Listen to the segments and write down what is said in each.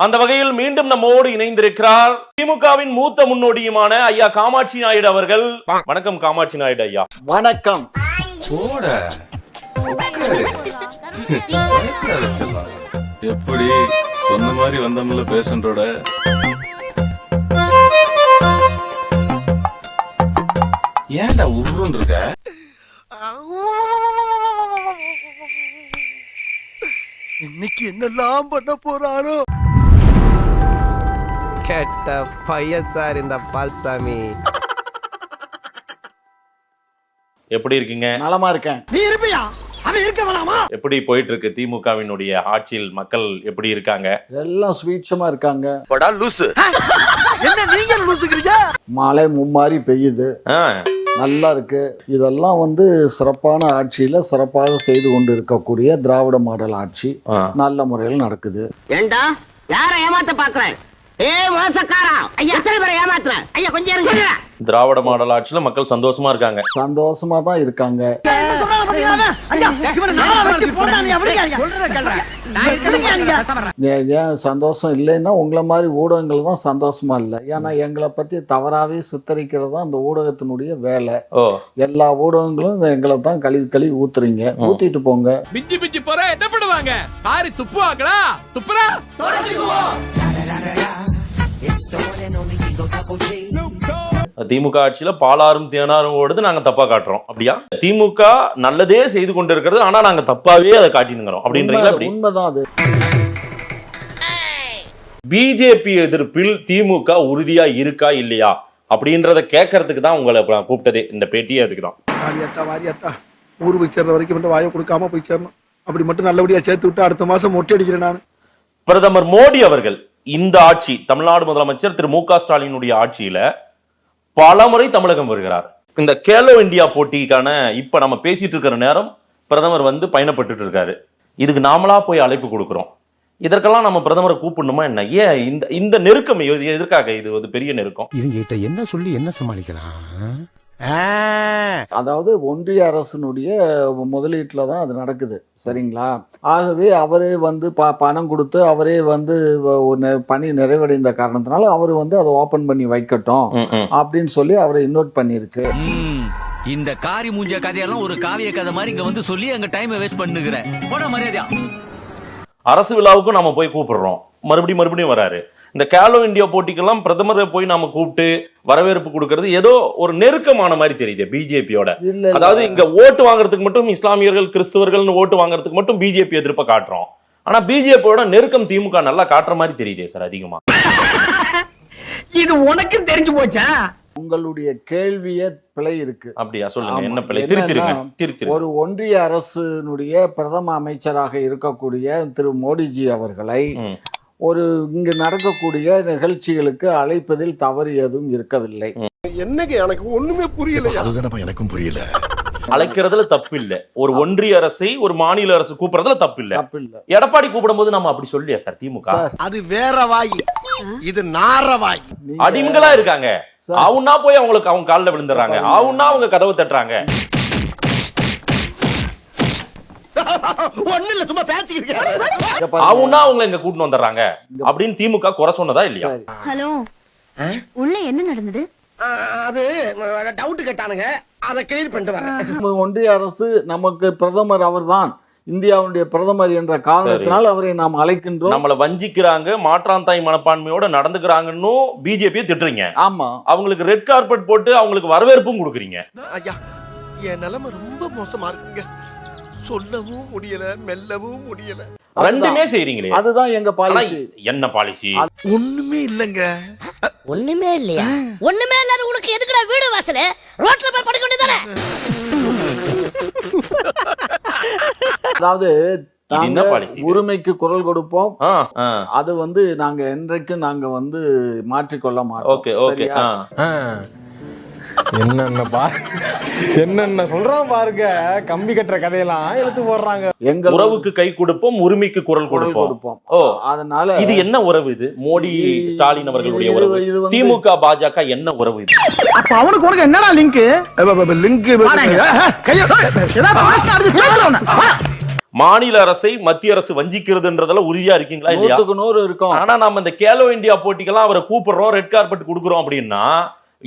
அந்த வகையில் மீண்டும் நம்மோடு இணைந்திருக்கிறார் திமுகவின் மூத்த முன்னோடியுமான ஐயா காமாட்சி நாயுடு அவர்கள். வணக்கம் காமாட்சி நாயுடு ஐயா. வணக்கம். எப்படி சொன்ன மாதிரி வந்தோம்ல பேஷண்டோட. ஏன்டா உருன்னு இருக்க? இன்னைக்கு என்னெல்லாம் பண்ண போறாரோ. கேட்ட பையன் சார் இந்த பால்சாமி. எப்படி இருக்கீங்க? நலமா இருக்கேன். நீ இருப்பியா? அவன் இருக்க வேணாமா? எப்படி போயிட்டு இருக்கு திமுகவினுடைய ஆட்சியில்? மக்கள் எப்படி இருக்காங்க? எல்லாம் ஸ்வீட்சமா இருக்காங்க. படா லூசு. என்ன நீங்க லூசுக்கிறீங்க? மழை மும்மாரி பெய்யுது, நல்லா இருக்கு. இதெல்லாம் சிறப்பான ஆட்சியில சிறப்பாக செய்து கொண்டு இருக்கக்கூடிய திராவிட மாடல் ஆட்சி நல்ல முறையில் நடக்குது. ஏண்டா யார ஏமாத்த பாக்குறேன்? மோசக்காரா ஐயா, எத்தனை பேரை ஏமாத்துறேன் ஐயா? கொஞ்சம் இருங்க. திராவிட மாடல் ஆட்சியில மக்கள் சந்தோஷமா இருக்காங்க. சந்தோஷமா தான் இருக்காங்க. ஏன் சந்தோஷம் இல்லைன்னா உங்களை மாதிரி ஊடகங்கள் தான் சந்தோஷமா இல்லை. ஏன்னா எங்களை பத்தி தவறாவே சித்தரிக்கிறது தான் அந்த ஊடகத்தினுடைய வேலை. எல்லா ஊடகங்களும் எங்களை தான் கழுவி ஊத்துறீங்க. ஊத்திட்டு போங்க. பிஞ்சி பிஞ்சி போற என்ன பண்ணுவாங்க? காரி துப்புவாங்களா? துப்புறா திமுக ஆட்சியில பாலாரும் தேனாரும் ஓடுது, நாங்க தப்பா காட்டுறோம். அப்படியா? திமுக நல்லதே செய்து கொண்டு இருக்கிறது, ஆனா நாங்க தப்பாவே அதை காட்டினுங்கிறோம் அப்படின்றீங்களா? உண்மைதான் அது. பிஜேபி எதிர்ப்பில் திமுக உறுதியா இருக்கா இல்லையா அப்படின்றத கேட்கறதுக்கு தான் உங்களை கூப்பிட்டதே. இந்த பேட்டியே அதுக்குதான். ஊர் போய் சேர்ற வரைக்கும் மட்டும் வாயை கொடுக்காம போய் சேரணும். அப்படி மட்டும் நல்லபடியா சேர்த்து விட்டு அடுத்த மாசம் மொட்டை அடிக்கிறேன் நான். பிரதமர் மோடி அவர்கள் இந்த ஆட்சி, தமிழ்நாடு முதலமைச்சர் திரு மு க ஸ்டாலினுடைய ஆட்சியில பல முறை தமிழகம் வருகிறார். இந்த கேலோ இந்தியா போட்டிக்கான இப்ப நம்ம பேசிட்டு இருக்கிற நேரம் பிரதமர் பயணப்பட்டு இருக்காரு. இதுக்கு நாமளா போய் அழைப்பு கொடுக்கிறோம். இதற்கெல்லாம் நம்ம பிரதமரை கூப்பிடணுமா என்ன? ஏன் இந்த நெருக்கம் எதற்காக? இது பெரிய நெருக்கம். இவங்க கிட்ட என்ன சொல்லி என்ன சமாளிக்கலாம்? அதாவது ஒன்றிய அரசினுடைய முதலீட்டுல தான் அது நடக்குது, சரிங்களா? ஆகவே அவரே பணம் கொடுத்து அவரே பணி நிறைவடைந்த காரணத்தினால அவரு அதை ஓபன் பண்ணி வைக்கட்டும் அப்படின்னு சொல்லி அவரை இன்வைட் பண்ணிருக்கு. இந்த காரி மூஞ்ச கதையெல்லாம் ஒரு காவிய கதை மாதிரி இங்க சொல்லி அங்க டைம் வேஸ்ட் பண்ணுகிற போட மரியாதையா. அரசு விழாவுக்கும் நம்ம போய் கூப்பிடுறோம், மறுபடியும் வராரு. இந்த கேலோ இந்தியா போட்டிக்கெல்லாம் பிரதமரை போய் நாம கூப்பிட்டு வரவேற்பு கொடுக்கறது ஏதோ ஒரு நெருக்கமான மாதிரி தெரியுது பிஜேபியோட. அதாவது இங்க ஓட்டு வாங்குறதுக்கு மட்டும் இஸ்லாமியர்கள் கிறிஸ்தவர்கள் ஓட்டு வாங்குறதுக்கு மட்டும் பிஜேபி எதிர்ப்ப காட்டுறோம். ஆனா பிஜேபியோட நெருக்கம் திமுக நல்லா காட்டுற மாதிரி தெரியுதே சார் அதிகமா. இது உனக்கு தெரிஞ்சு போச்சா? உங்களுடைய கேள்வியே பிழை இருக்கு. அப்படியா? சொல்லுங்க, என்ன பிழை? திருத்திருங்க. ஒரு ஒன்றிய அரசினுடைய பிரதம அமைச்சராக இருக்கக்கூடிய திரு மோடிஜி அவர்களை இங்கு நடக்கக்கூடிய நிகழ்ச்சிகளுக்கு அழைப்பதில் தவறு எதுவும் இருக்கவில்லை. என்னங்க எனக்கு ஒண்ணுமே புரியல. அதுதானப்பா எனக்கும் புரியல. அழைக்கிறதுல தப்பு இல்ல. ஒரு ஒன்றிய அரசை ஒரு மாநில அரசு கூப்பிடுறதுல தப்பு இல்ல. எடப்பாடி கூப்பிடும் போது நம்ம அப்படி சொல்லியா சார்? திமுக அது வேற வாய், இது நார வாய். அடிமைகளா இருக்காங்க. அவனா போய் அவங்களுக்கு அவங்க காலில் விழுந்துறாங்க, அவனா அவங்க கதவு தட்டுறாங்க. அவனா அவங்களை இங்க கூட்டிட்டு வந்துடுறாங்க அப்படின்னு திமுக குறை சொன்னதா இல்லையா? ஹலோ, உள்ள என்ன நடந்தது? அது டவுட் கேட்டானுங்க, அதை கிளியர் பண்ணிட்டு வரேன். ஒன்றிய அரசு நமக்கு பிரதமர் அவர்தான், இந்தியாவுடைய பிரதமர் என்ற காரணத்தினால் அவரை நாம் அழைக்கின்றோம். நம்மள வஞ்சிக்கிறாங்க, மாற்றாந்தாய் மனப்பான்மையோட நடந்துக்கிறாங்கன்னு பிஜேபி திட்டுறீங்க. ஆமா, அவங்களுக்கு ரெட் கார்பெட் போட்டு அவங்களுக்கு வரவேற்பும் கொடுக்குறீங்க. ஐயா, என் நிலைமை ரொம்ப மோசமா இருக்குங்க. சொல்லவும் முடியல, மெல்லவும் முடியல. ரெண்டுமே செய்றீங்களே. அதுதான் எங்க பாலிசி. என்ன பாலிசி? ஒண்ணுமே இல்லங்க. ஒண்ணுமே இல்லையா? ஒண்ணுமே இல்லாத உனக்கு எதுக்குடா வீடு வாசல? ரோட்ல போய் படுக்க வேண்டியதானே? அதாவது உரிமைக்கு குரல் கொடுப்போம். அது நாங்க என்றைக்கும் நாங்க மாற்றிக்கொள்ள மாட்டோம். என்னென்ன சொல்றோம் பாருங்க. கம்பி கட்டுற கதையெல்லாம் எடுத்து போடுறாங்க. எங்க உறவுக்கு கை கொடுப்போம், உரிமைக்கு குரல் கொடுப்போம். அதனால இது என்ன உறவு? இது மோடி ஸ்டாலின் அவர்களுடைய உறவு. திமுக பாஜக என்ன உறவு இது? அப்ப அவனுக்கு உனக்கு என்னடா லிங்க்? மாநில அரசை மத்திய அரசு வஞ்சிக்கிறதுன்றதுல உறுதியா இருக்கீங்களா இல்லையா? 100% இருக்கும். ஆனா நம்ம இந்த கேலோ இந்தியா போட்டிக்கெல்லாம் அவரை கூப்பிடுறோம், ரெட் கார்பெட் கொடுக்குறோம் அப்படின்னா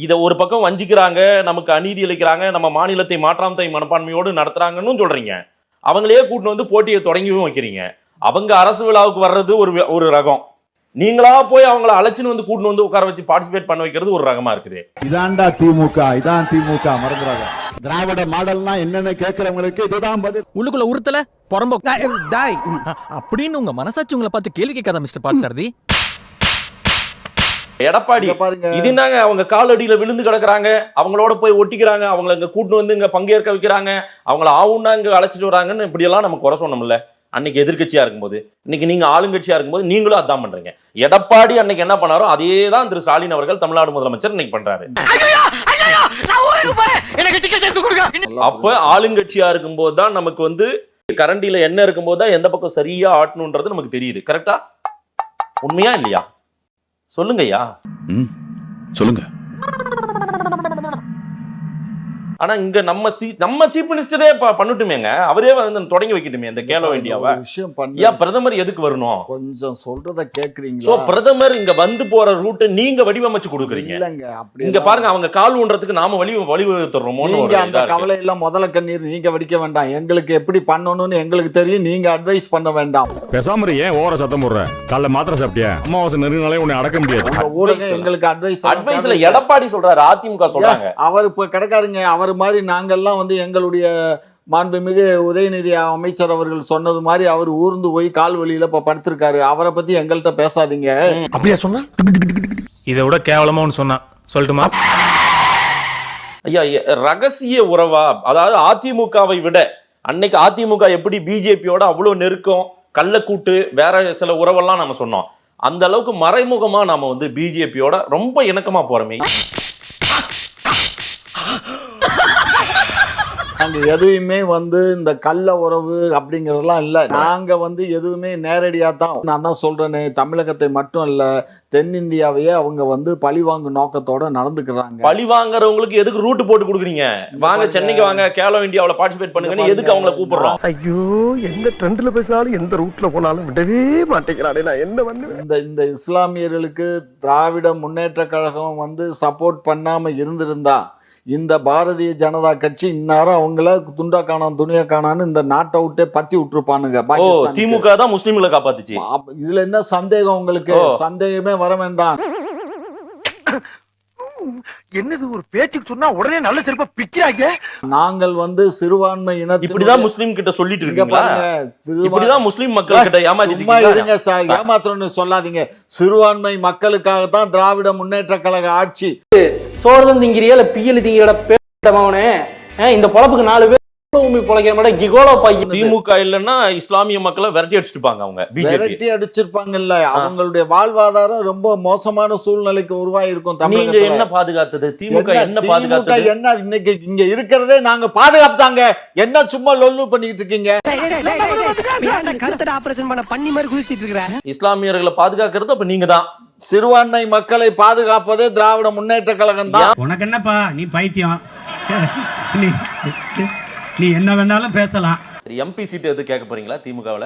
இத ஒரு பக்கம் வஞ்சிக்கிறாங்க, நமக்கு அநீதி அளிக்கிறாங்க, நம்ம மாநிலத்தை மாற்றாந்தை மனப்பான்மையோடு நடத்துறாங்கன்னு சொல்றீங்க. அவங்களையே கூட்டிட்டு வந்து போட்டியை தொடங்கியும் வைக்கிறீங்க. அவங்க அரசு விழாவுக்கு வர்றது ஒரு ரகம், நீங்களா போய் அவங்கள அழைச்சின்னு வந்து கூட்டிட்டு வந்து உட்கார வச்சு பார்ட்டிசிபேட் பண்ண வைக்கிறது ஒரு ரகமா இருக்குது. இதான்டா திமுக, இதான் திமுக. மறந்துடாத. திராவிட மாடல்னா என்னன்னு கேட்கறவங்களுக்கு இதுதான் பதில். உள்ளுக்குள்ள உறுத்தல பொறம்போ அப்படின்னு உங்க மனசாட்சி உங்களை பார்த்து கேள்வி கேட்காத மிஸ்டர் பார்த்தசாரதி. எடப்பாடி இது என்னங்க, அவங்க காலடியில விழுந்து கிடக்குறாங்க, அவங்களோட போய் ஒட்டிக்கிறாங்க, அவங்களை இங்க கூட்டு வந்து இங்க பங்கேற்க வைக்கிறாங்க, அவங்கள ஆவுன்னா இங்க அழைச்சிட்டு வராங்கன்னு இப்படி எல்லாம் நம்ம குறை சொன்னோம்ல அன்னைக்கு எதிர்கட்சியா இருக்கும்போது. இன்னைக்கு நீங்க ஆளுங்கட்சியா இருக்கும்போது நீங்களும் அதான் பண்றீங்க. எடப்பாடி அன்னைக்கு என்ன பண்ணாரோ அதே தான் திரு ஸ்டாலின் அவர்கள் தமிழ்நாடு முதலமைச்சர் இன்னைக்கு பண்றாரு. அப்ப ஆளுங்கட்சியா இருக்கும்போது தான் நமக்கு வந்து கரண்டியில என்ன இருக்கும்போது தான் எந்த பக்கம் சரியா ஆட்டணும்ன்றது நமக்கு தெரியுது. கரெக்டா? உண்மையா இல்லையா? சொல்லுங்க ஐயா. சொல்லுங்க. ஆனா இங்க நம்ம சீஃப் மினிஸ்டரே பண்ணட்டுமேங்க, அவரே வந்து தொடங்கி வைக்கட்டுமே இந்த கேலோ இந்தியாவை. ஏன் பிரதமர் எதுக்கு வரணும்? கொஞ்சம் சொல்றத கேக்குறீங்களா? சோ பிரதமர் இங்க வந்து போற ரூட்டை நீங்க வடிவமைச்சு கொடுக்குறீங்க. இங்க பாருங்க, அவங்க கால் ஊன்றதுக்கு நாம வழிவகுத்துறோமோ. அந்த கவலை எல்லாம் முதல்ல கண்ணீர் நீங்க வடிக்க வேண்டாம். எங்களுக்கு எப்படி பண்ணணும்னு எங்களுக்கு தெரியும், நீங்க அட்வைஸ் பண்ண வேண்டாம். பேசாம ஏன் ஓர சத்தம் போடுற? காலைல மாத்திரை சாப்பிட்டியா? அமாவாசை நெருங்கினாலே உன்னை அடக்க முடியாது. ஊடகம் எங்களுக்கு அட்வைஸ்ல எடப்பாடி சொல்றாரு, அதிமுக சொல்றாங்க. அவர் இப்ப கிடக்காருங்க. அவர் மாதிரி நாங்கெல்லாம் வந்து எங்களுடைய மாண்புமிகு உதயநிதி அமைச்சர் அவர்கள் சொன்னது மாதிரி அவர் ஊர்ந்து போய் கால் வழியில இப்ப படுத்திருக்காரு. அவரை பத்தி எங்கள்கிட்ட பேசாதீங்க. அப்படியா சொன்னா? இதை விட கேவலமா ஒன்று சொன்னா சொல்லட்டுமா? ஐயா, ரகசிய உறவா? அதாவது அதிமுகவை விட அன்னைக்கு அதிமுக எப்படி பிஜேபியோட அவ்வளவு நெருக்கம், கள்ளக்கூட்டு, வேற சில உறவெல்லாம் நம்ம சொன்னோம், அந்த அளவுக்கு மறைமுகமா நாம வந்து பிஜேபியோட ரொம்ப இணக்கமா போறோமே. நாங்க எதுவுமே வந்து இந்த கள்ள உறவு அப்படிங்கறதெல்லாம் இல்ல. நாங்க வந்து எதுவுமே நேரடியா தான். நான் தான் சொல்றேனே, தமிழகத்தை மட்டும் இல்ல தென்னிந்தியாவையே அவங்க வந்து பழிவாங்கும் நோக்கத்தோட நடந்துக்கிறாங்க. பழி வாங்குறவங்களுக்கு எதுக்கு ரூட் போட்டு கொடுக்குறீங்க? வாங்க சென்னைக்கு வாங்க, கேலோ இந்தியாவில் பார்ட்டிசிபேட் பண்ணுங்க, எதுக்கு அவங்களை கூப்பிடுறோம்? ஐயோ, எந்த ட்ரெண்ட்ல பேசினாலும் எந்த ரூட்ல போனாலும் விடவே மாட்டேங்கிறானே, நான் என்ன பண்ணுவேன்? இந்த இஸ்லாமியர்களுக்கு திராவிட முன்னேற்ற கழகம் வந்து சப்போர்ட் பண்ணாம இருந்திருந்தா இந்த பாரதிய ஜனதா கட்சி இந்நேரம் அவங்கள துண்டா காணாம் துணியா காணான்னு இந்த நாட்டை விட்டே பத்தி விட்டுருப்பானுங்க. திமுக தான் முஸ்லிம்களை காப்பாத்துச்சு. இதுல என்ன சந்தேகம் உங்களுக்கு? சந்தேகமே வர வேண்டாம். என்னது ஒரு பேச்சுக்கு சொன்னா உடனே நல்ல சிறப்பா பிக்கிறாங்க. நாங்கள் வந்து சிறுபான்மை இனத்தை இப்படிதான் முஸ்லிம் கிட்ட சொல்லிட்டு இருக்கீங்களா? இப்படிதான் முஸ்லிம் மக்கள் கிட்ட ஏமாத்திட்டு ஏமாத்திரம்னு சொல்லாதீங்க. சிறுபான்மை மக்களுக்காக தான் திராவிட முன்னேற்ற கழக ஆட்சி. சோழன் திங்கிறியா இல்ல பியல் திங்கிற பேட்டமாவனே, இந்த பொழப்புக்கு 4 பேர் திமுக இல்லன்னா இஸ்லாமிய மக்களை விரட்டி அடிச்சிருப்பாங்க. அவங்க விரட்டி அடிச்சிருப்பாங்கல்ல. அவங்களுடைய வாழ்வாதாரம் ரொம்ப மோசமான சூழ்நிலைக்கு உருவாகி இருக்கும். நீங்க என்ன பாதுகாத்தது? திமுக என்ன பாதுகாத்தது? என்ன இன்னைக்கு இங்க இருக்கிறதே நாங்க பாதுகாத்தாங்க. என்ன சும்மா லொல்லு பண்ணிட்டு இருக்கீங்க? இஸ்லாமியர்களை பாதுகாக்கிறது அப்ப நீங்க தான். சிறுபான்மை மக்களை பாதுகாப்பதே திராவிட முன்னேற்ற கழகம் தான். உனக்கு என்னப்பா, நீ பைத்தியம், நீ என்ன வேணாலும் பேசலாம். எம்பி சீட் எது கேட்க போறீங்களா திமுகவுல?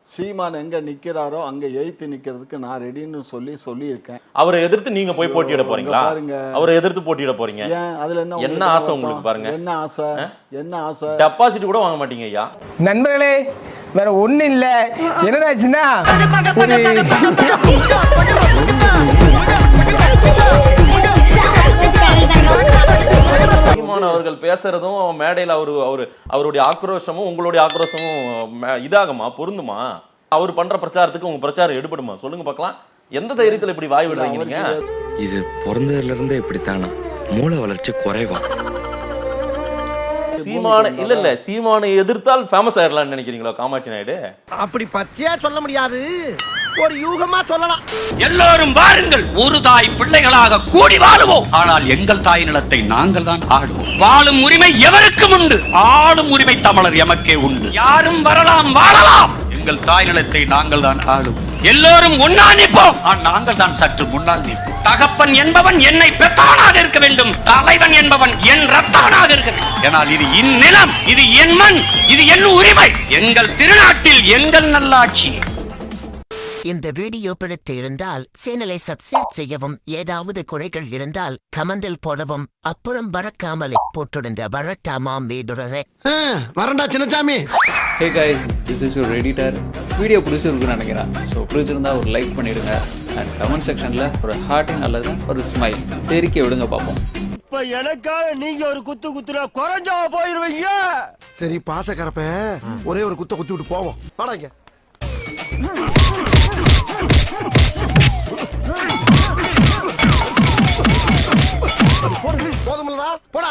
சீமான் எங்க நிக்கிறாரோ அங்க எய்த்து நிக்கிறதுக்கு நான் ரெடின்னு சொல்லி இருக்கேன். அவரை எதிர்த்து நீங்க போய் போட்டியிட போறீங்களா? அவரை எதிர்த்து போட்டியிட போறீங்க. அதுல என்ன ஆசை உங்களுக்கு? பாருங்க, என்ன ஆசை? டெபாசிட் கூட வாங்க மாட்டீங்க ஐயா. நண்பர்களே, வேற ஒண்ணு இல்ல. என்னடாச்சுன்னா சீமான் அவர்கள் பேசுறதும் மேடையில் அவருடைய ஆக்ரோஷமும் உங்களுடைய ஆக்ரோஷமும் இதாகுமா, பொருந்துமா? அவர் பண்ற பிரச்சாரத்துக்கு உங்க பிரச்சாரம் எடுபடுமா? சொல்லுங்க பார்க்கலாம். எந்த தைரியத்துல இப்படி வாய் விடுறீங்க நீங்க? இது பிறந்ததுல இருந்தே இப்படித்தானா? மூளை வளர்ச்சி குறைவா? சீமானை எதிர்த்தால் ஃபேமஸ் ஆயிடலாம்னு நினைக்கிறீங்களா காமாட்சி நாயுடு? அப்படி பச்சையா சொல்ல முடியாது, ஒரு யூகமா சொல்லலாம். எல்லாரும் வாருங்கள், ஒரு தாய் பிள்ளைகளாக கூடி வாழுவோம். ஆனால் எங்கள் தாய் நிலத்தை நாங்கள் தான் ஆளுவோம். வாழும் உரிமை எவருக்கும் உண்டு, ஆளும் உரிமை தமிழர் எமக்கே உண்டு. யாரும் வரலாம், வாழலாம். எங்கள் தாய் நிலத்தை நாங்கள் தான் ஆளுவோம். எல்லோரும் ஒன்னா நிற்போம். நாங்கள் தான் சற்று முன்னால் நிற்போம். தகப்பன் என்பவன் என்னை பெற்றவனாக இருக்க வேண்டும், தலைவன் என்பவன் என் ரத்தவனாக இருக்க வேண்டும். ஏனால் இது என் நிலம், இது என் மண், இது என் உரிமை. எங்கள் திருநாட்டில் எங்கள் நல்லாட்சி. இந்த வீடியோ பிடித்து இருந்தால் சேனலை சப்ஸ்கிரைப் செய்யவும், ஏதாவது குறைகள் இருந்தால் கமெண்டில் போடவும், அப்புறம் பறக்காமலே போட்டிருந்த வரட்டாமாம் வீடுறதை வரண்டா Chinnasamy. Hey guys, this is your editor. Video பிடிச்சிருக்குன்னு நினைக்கிறேன். ஸோ பிடிச்சிருந்தா ஒரு லைக் பண்ணிடுங்க அண்ட் கமெண்ட் செக்ஷனில் ஒரு ஹார்ட்டிங் அல்லது ஒரு ஸ்மைல் தெரிக்க விடுங்க பார்ப்போம். இப்ப எனக்காக நீங்க ஒரு குத்து குத்துனா குறைஞ்சா போயிருவீங்க. சரி பாசக்கரப்ப ஒரே ஒரு குத்த குத்தி விட்டு போவோம். வாடாங்க. போதுமில்லடா போடா.